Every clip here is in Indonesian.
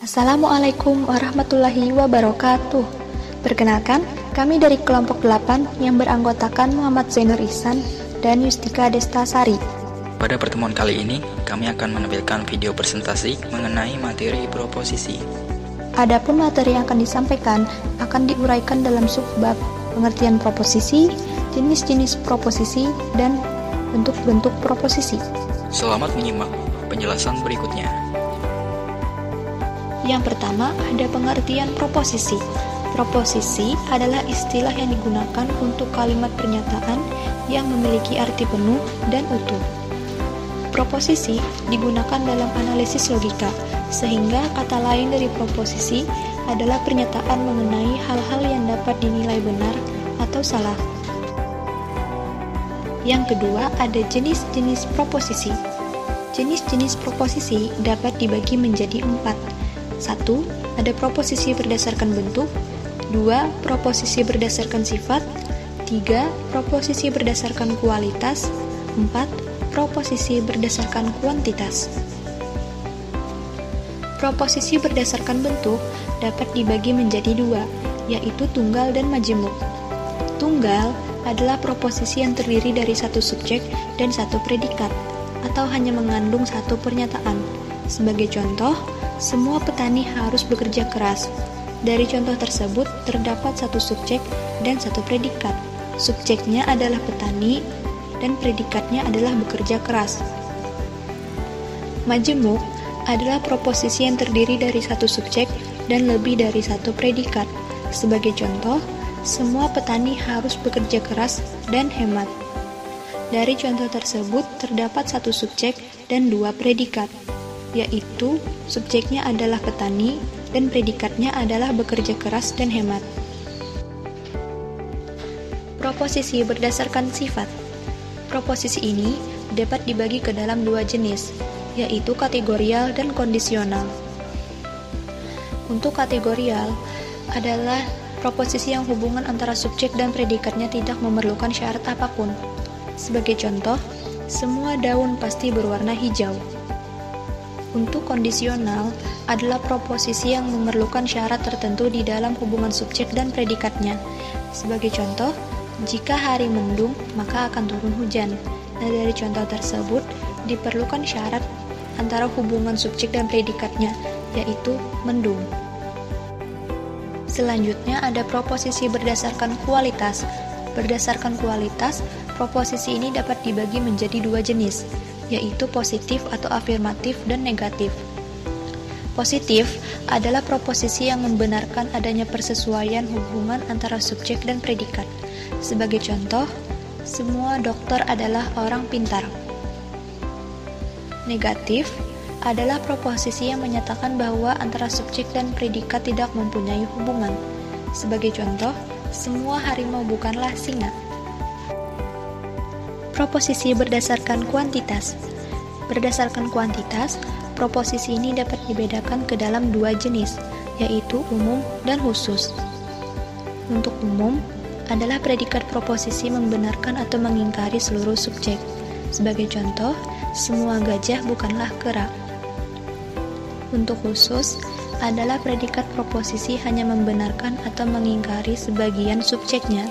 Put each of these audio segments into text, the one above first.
Assalamualaikum warahmatullahi wabarakatuh. Perkenalkan, kami dari kelompok 8 yang beranggotakan Muhammad Zainur Ihsan dan Yustika Destasari. Pada pertemuan kali ini, kami akan menampilkan video presentasi mengenai materi proposisi. Adapun materi yang akan disampaikan akan diuraikan dalam subbab pengertian proposisi, jenis-jenis proposisi, dan bentuk-bentuk proposisi. Selamat menyimak penjelasan berikutnya. Yang pertama, ada pengertian proposisi. Proposisi adalah istilah yang digunakan untuk kalimat pernyataan yang memiliki arti penuh dan utuh. Proposisi digunakan dalam analisis logika, sehingga kata lain dari proposisi adalah pernyataan mengenai hal-hal yang dapat dinilai benar atau salah. Yang kedua, ada jenis-jenis proposisi. Jenis-jenis proposisi dapat dibagi menjadi 4. 1. Ada proposisi berdasarkan bentuk. 2. Proposisi berdasarkan sifat. 3. Proposisi berdasarkan kualitas. 4. Proposisi berdasarkan kuantitas. Proposisi berdasarkan bentuk dapat dibagi menjadi 2, yaitu tunggal dan majemuk. Tunggal adalah proposisi yang terdiri dari satu subjek dan satu predikat, atau hanya mengandung satu pernyataan. Sebagai contoh, semua petani harus bekerja keras. Dari contoh tersebut terdapat satu subjek dan satu predikat. Subjeknya adalah petani dan predikatnya adalah bekerja keras. Majemuk adalah proposisi yang terdiri dari satu subjek dan lebih dari satu predikat. Sebagai contoh, semua petani harus bekerja keras dan hemat. Dari contoh tersebut terdapat satu subjek dan dua predikat, yaitu subjeknya adalah petani dan predikatnya adalah bekerja keras dan hemat. Proposisi berdasarkan sifat. Proposisi ini dapat dibagi ke dalam dua jenis, yaitu kategorial dan kondisional. Untuk kategorial adalah proposisi yang hubungan antara subjek dan predikatnya tidak memerlukan syarat apapun. Sebagai contoh, semua daun pasti berwarna hijau. Untuk kondisional adalah proposisi yang memerlukan syarat tertentu di dalam hubungan subjek dan predikatnya. Sebagai contoh, jika hari mendung, maka akan turun hujan. Nah, dari contoh tersebut diperlukan syarat antara hubungan subjek dan predikatnya, yaitu mendung. Selanjutnya ada proposisi berdasarkan kualitas. Berdasarkan kualitas, proposisi ini dapat dibagi menjadi dua jenis, yaitu positif atau afirmatif dan negatif. Positif adalah proposisi yang membenarkan adanya persesuaian hubungan antara subjek dan predikat. Sebagai contoh, semua dokter adalah orang pintar. Negatif adalah proposisi yang menyatakan bahwa antara subjek dan predikat tidak mempunyai hubungan. Sebagai contoh, semua harimau bukanlah singa. Proposisi berdasarkan kuantitas. Berdasarkan kuantitas, proposisi ini dapat dibedakan ke dalam dua jenis, yaitu umum dan khusus. Untuk umum adalah predikat proposisi membenarkan atau mengingkari seluruh subjek. Sebagai contoh, semua gajah bukanlah kera. Untuk khusus adalah predikat proposisi hanya membenarkan atau mengingkari sebagian subjeknya.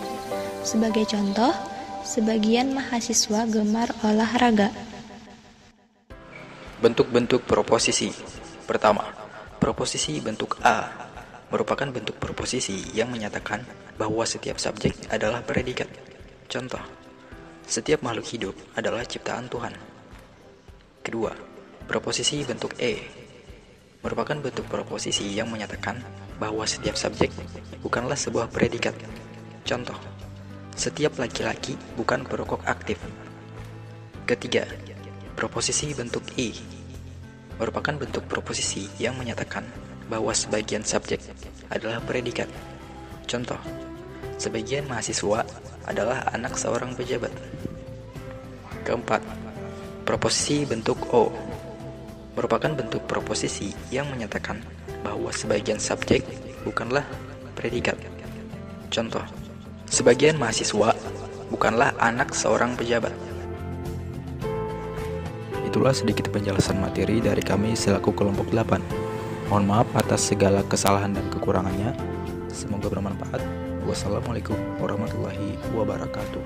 Sebagai contoh, sebagian mahasiswa gemar olahraga. Bentuk-bentuk proposisi. Pertama, proposisi bentuk A merupakan bentuk proposisi yang menyatakan bahwa setiap subjek adalah predikat. Contoh, setiap makhluk hidup adalah ciptaan Tuhan. Kedua, proposisi bentuk E merupakan bentuk proposisi yang menyatakan bahwa setiap subjek bukanlah sebuah predikat. Contoh, setiap laki-laki bukan perokok aktif. Ketiga, proposisi bentuk I merupakan bentuk proposisi yang menyatakan bahwa sebagian subjek adalah predikat. Contoh, sebagian mahasiswa adalah anak seorang pejabat. Keempat, proposisi bentuk O merupakan bentuk proposisi yang menyatakan bahwa sebagian subjek bukanlah predikat. Contoh, sebagian mahasiswa bukanlah anak seorang pejabat. Itulah sedikit penjelasan materi dari kami selaku kelompok 8. Mohon maaf atas segala kesalahan dan kekurangannya. Semoga bermanfaat. Wassalamualaikum warahmatullahi wabarakatuh.